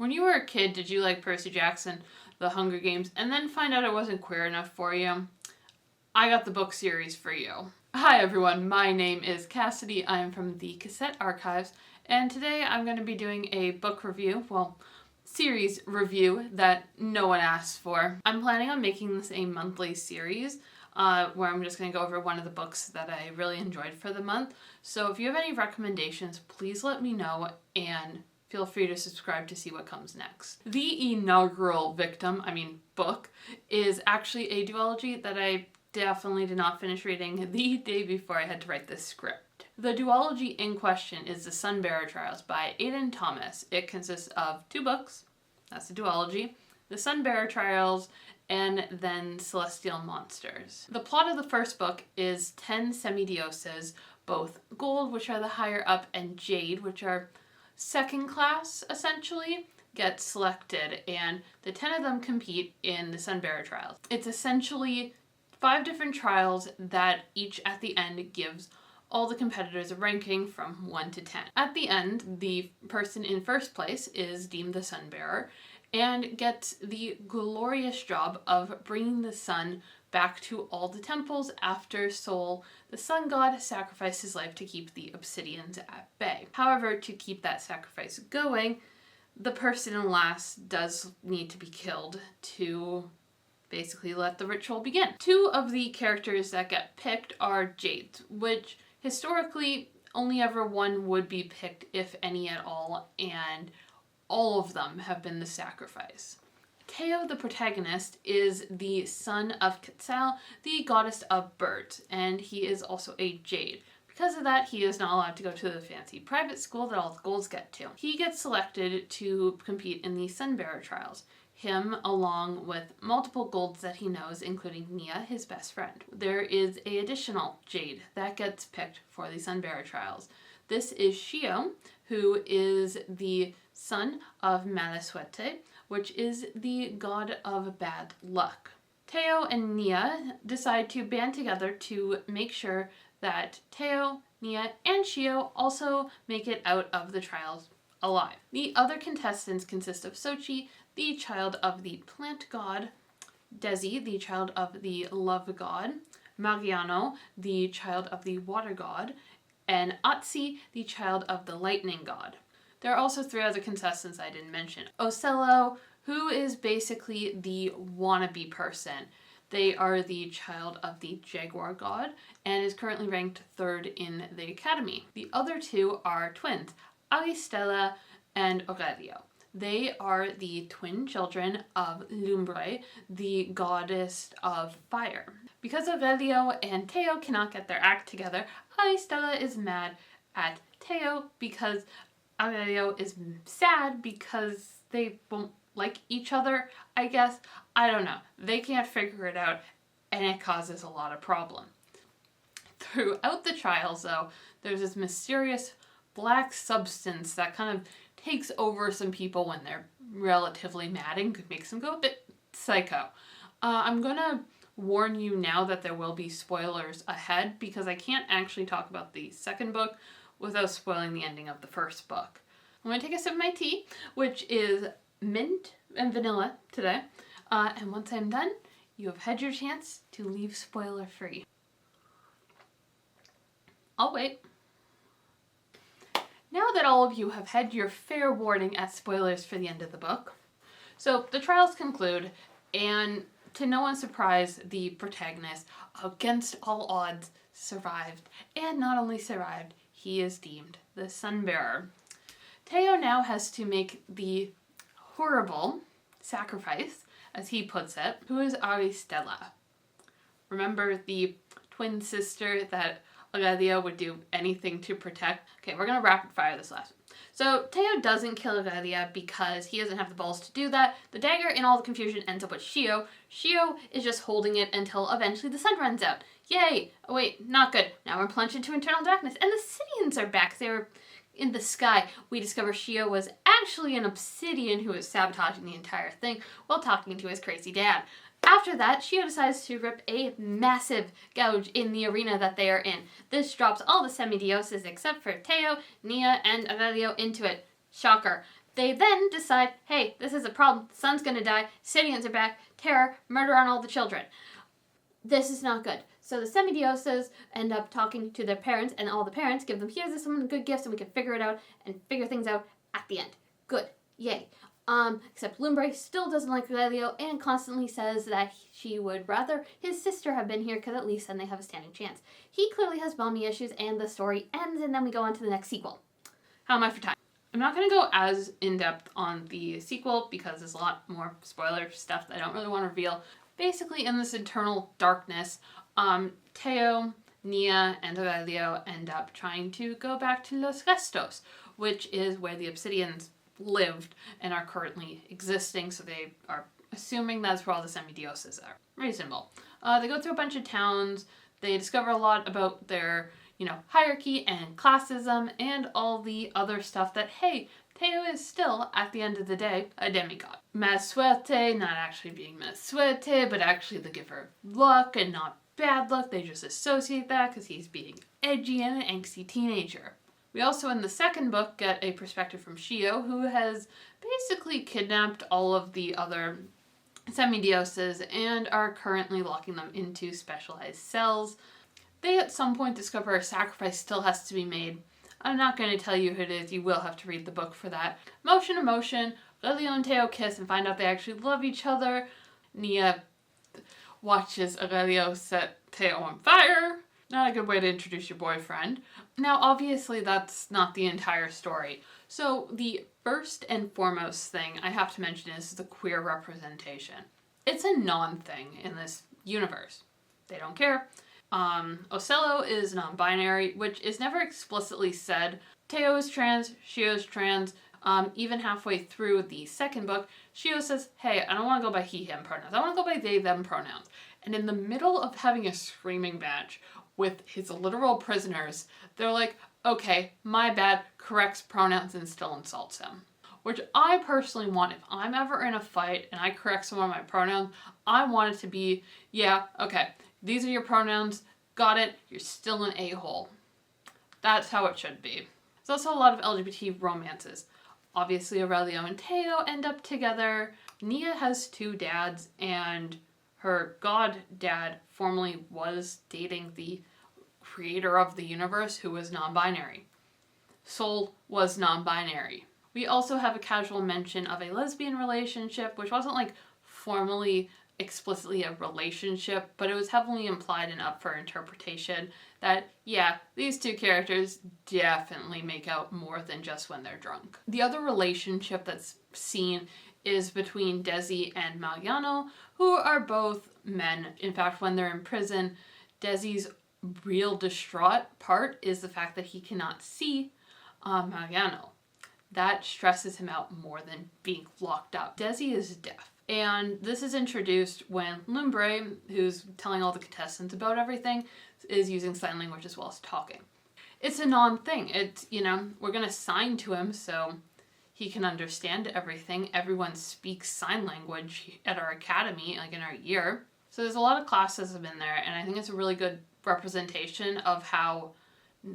When you were a kid, did you like Percy Jackson, The Hunger Games, and then find out it wasn't queer enough for you? I got the book series for you. Hi everyone, my name is Cassidy. I am from the Cassette Archives, and today I'm going to be doing a book review, series review that no one asked for. I'm planning on making this a monthly series where I'm just going to go over one of the books that I really enjoyed for the month. So if you have any recommendations, please let me know and feel free to subscribe to see what comes next. The inaugural book, is actually a duology that I definitely did not finish reading the day before I had to write this script. The duology in question is the Sunbearer Trials by Aidan Thomas. It consists of 2 books, that's the duology, the Sunbearer Trials, and then Celestial Monsters. The plot of the first book is 10 semidioses, both gold, which are the higher up, and jade, which are second class, essentially, get selected, and the 10 of them compete in the Sunbearer Trials. It's essentially 5 different trials that each at the end gives all the competitors a ranking from 1 to 10. At the end, the person in first place is deemed the Sunbearer and gets the glorious job of bringing the sun back to all the temples after Sol, the sun god, sacrificed his life to keep the obsidians at bay. However, to keep that sacrifice going, the person in last does need to be killed to basically let the ritual begin. 2 of the characters that get picked are Jades, which historically only ever one would be picked, if any at all, and all of them have been the sacrifice. Teo, the protagonist, is the son of Quetzal, the goddess of birds, and he is also a jade. Because of that, he is not allowed to go to the fancy private school that all the golds get to. He gets selected to compete in the Sunbearer Trials. Him, along with multiple golds that he knows, including Nia, his best friend. There is an additional jade that gets picked for the Sunbearer Trials. This is Shio, who is the son of Malasuete, which is the god of bad luck. Teo and Nia decide to band together to make sure that Teo, Nia, and Shio also make it out of the trials alive. The other contestants consist of Sochi, the child of the plant god, Desi, the child of the love god, Mariano, the child of the water god, and Atsi, the child of the lightning god. There are also 3 other contestants I didn't mention. Ocello, who is basically the wannabe person. They are the child of the jaguar god and is currently ranked 3rd in the academy. The other 2 are twins, Aristella and Aurelio. They are the twin children of Lumbre, the goddess of fire. Because Aurelio and Teo cannot get their act together, Aristella is mad at Teo because Aurelio is sad because they won't like each other, I guess. I don't know. They can't figure it out, and it causes a lot of problem. Throughout the trials, though, there's this mysterious black substance that kind of takes over some people when they're relatively mad and makes them go a bit psycho. I'm gonna warn you now that there will be spoilers ahead because I can't actually talk about the second book without spoiling the ending of the first book. I'm gonna take a sip of my tea, which is mint and vanilla today. And once I'm done, you have had your chance to leave spoiler free. I'll wait. Now that all of you have had your fair warning at spoilers for the end of the book, so the trials conclude, and to no one's surprise, the protagonist, against all odds, survived. And not only survived, he is deemed the Sunbearer. Teo now has to make the horrible sacrifice, as he puts it, who is Aristella. Remember the twin sister that Aurelio would do anything to protect? Okay, we're gonna rapid fire this last one. So Teo doesn't kill Aurelio because he doesn't have the balls to do that. The dagger, in all the confusion, ends up with Shio. Shio is just holding it until eventually the sun runs out. Yay! Oh wait, not good. Now we're plunged into eternal darkness, and the Sidians are back. They were in the sky. We discover Shio was actually an obsidian who was sabotaging the entire thing while talking to his crazy dad. After that, Shio decides to rip a massive gouge in the arena that they are in. This drops all the semidioses except for Teo, Nia, and Aurelio into it. Shocker. They then decide, hey, this is a problem. The sun's gonna die. Obsidians are back. Terror. Murder on all the children. This is not good. So the semidioses end up talking to their parents, and all the parents give them, here's some good gifts, and we can figure it out and figure things out at the end. Good. Yay. Except Lumbre still doesn't like Aurelio and constantly says that she would rather his sister have been here because at least then they have a standing chance. He clearly has mommy issues, and the story ends, and then we go on to the next sequel. How am I for time? I'm not going to go as in-depth on the sequel because there's a lot more spoiler stuff that I don't really want to reveal. Basically, in this eternal darkness, Teo, Nia, and Aurelio end up trying to go back to Los Restos, which is where the Obsidians lived and are currently existing, so they are assuming that's where all the semidioses are. Reasonable. They go through a bunch of towns, they discover a lot about their, hierarchy and classism and all the other stuff that, hey, Teo is still, at the end of the day, a demigod. Mala suerte, not actually being mala suerte, but actually the giver of luck and not bad luck. They just associate that because he's being edgy and an angsty teenager. We also, in the second book, get a perspective from Shio, who has basically kidnapped all of the other semidioses and are currently locking them into specialized cells. They at some point discover a sacrifice still has to be made. I'm not going to tell you who it is, you will have to read the book for that. Motion, Aurelio and Teo kiss and find out they actually love each other. Nia watches Aurelio set Teo on fire. Not a good way to introduce your boyfriend. Now, obviously, that's not the entire story. So the first and foremost thing I have to mention is the queer representation. It's a non-thing in this universe. They don't care. Ocello is non-binary, which is never explicitly said. Teo is trans, Shio is trans. Even halfway through the second book, Shio says, hey, I don't want to go by he, him pronouns. I want to go by they, them pronouns. And in the middle of having a screaming match with his literal prisoners, they're like, okay, my bad, corrects pronouns and still insults him. Which I personally want, if I'm ever in a fight and I correct some of my pronouns, I want it to be, yeah, okay, these are your pronouns, got it, you're still an a-hole. That's how it should be. There's also a lot of LGBT romances. Obviously, Aurelio and Teo end up together. Nia has two dads, and her god dad formerly was dating the creator of the universe, who was non-binary. Soul was non-binary. We also have a casual mention of a lesbian relationship, which wasn't like formally explicitly a relationship, but it was heavily implied and up for interpretation that, yeah, these two characters definitely make out more than just when they're drunk. The other relationship that's seen is between Desi and Mariano, who are both men. In fact, when they're in prison, Desi's real distraught part is the fact that he cannot see Mariano. That stresses him out more than being locked up. Desi is deaf. And this is introduced when Lumbre, who's telling all the contestants about everything, is using sign language as well as talking. It's a non-thing. It's, we're going to sign to him so he can understand everything. Everyone speaks sign language at our academy, like in our year. So there's a lot of classism in there, and I think it's a really good representation of how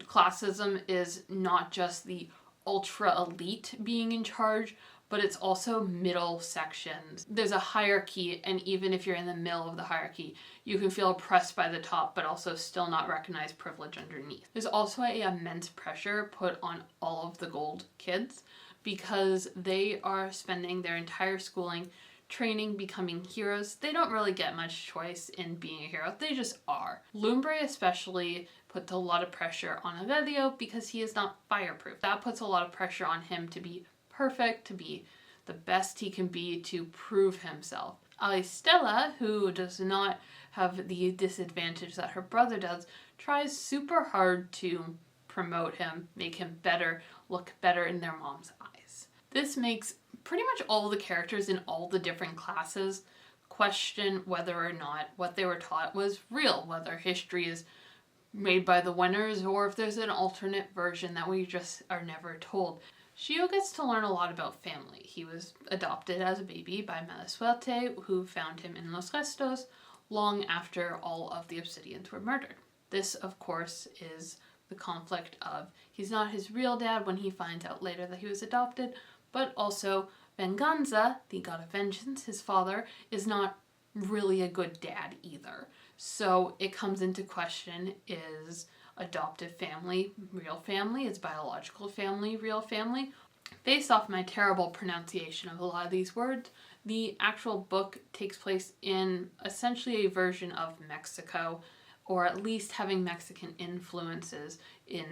classism is not just the ultra elite being in charge, but it's also middle sections. There's a hierarchy, and even if you're in the middle of the hierarchy, you can feel oppressed by the top, but also still not recognize privilege underneath. There's also a immense pressure put on all of the gold kids because they are spending their entire schooling training, becoming heroes. They don't really get much choice in being a hero. They just are. Lumbre especially puts a lot of pressure on Aurelio because he is not fireproof. That puts a lot of pressure on him to be perfect, to be the best he can be, to prove himself. Alistella, who does not have the disadvantage that her brother does, tries super hard to promote him, make him better, look better in their mom's eyes. This makes pretty much all the characters in all the different classes question whether or not what they were taught was real, whether history is made by the winners or if there's an alternate version that we just are never told. Shio gets to learn a lot about family. He was adopted as a baby by Mala Suerte, who found him in Los Restos long after all of the Obsidians were murdered. This, of course, is the conflict of he's not his real dad when he finds out later that he was adopted, but also Venganza, the god of vengeance, his father, is not really a good dad either. So it comes into question, is adoptive family real family? Is biological family real family? Based off my terrible pronunciation of a lot of these words, the actual book takes place in essentially a version of Mexico, or at least having Mexican influences in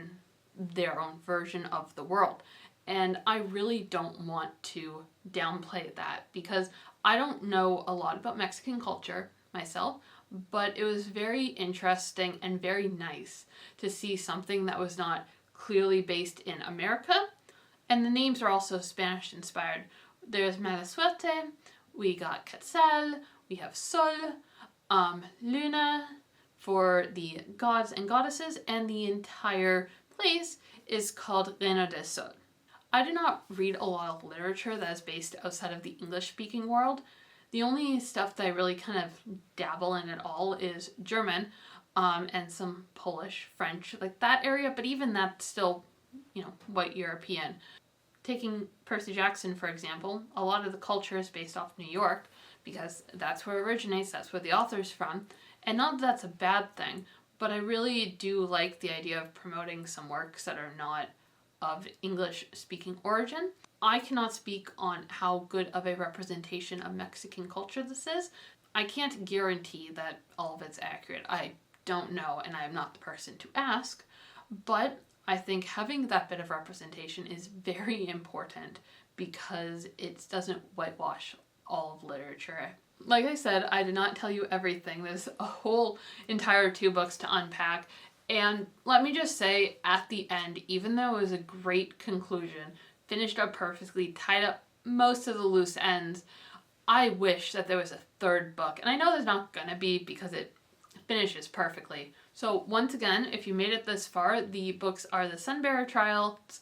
their own version of the world. And I really don't want to downplay that because I don't know a lot about Mexican culture myself, but it was very interesting and very nice to see something that was not clearly based in America. And the names are also Spanish inspired. There's Mala Suerte, we got Quetzal, we have Sol, Luna for the gods and goddesses, and the entire place is called Reino del Sol. I do not read a lot of literature that is based outside of the English-speaking world. The only stuff that I really kind of dabble in at all is German, and some Polish, French, like that area, but even that's still, white European. Taking Percy Jackson, for example, a lot of the culture is based off New York because that's where it originates, that's where the author's from. And not that that's a bad thing, but I really do like the idea of promoting some works that are not of English-speaking origin. I cannot speak on how good of a representation of Mexican culture this is. I can't guarantee that all of it's accurate. I don't know, and I am not the person to ask, but I think having that bit of representation is very important because it doesn't whitewash all of literature. Like I said, I did not tell you everything. There's a whole entire 2 books to unpack. And let me just say, at the end, even though it was a great conclusion, finished up perfectly, tied up most of the loose ends, I wish that there was a 3rd book. And I know there's not gonna be because it finishes perfectly. So once again, if you made it this far, the books are The Sunbearer Trials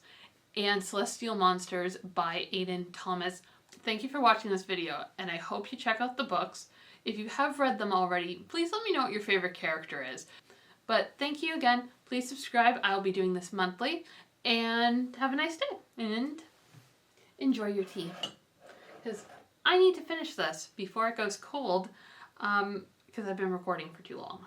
and Celestial Monsters by Aidan Thomas. Thank you for watching this video, and I hope you check out the books. If you have read them already, please let me know what your favorite character is. But thank you again. Please subscribe. I'll be doing this monthly. And have a nice day. And enjoy your tea. Because I need to finish this before it goes cold. Because I've been recording for too long.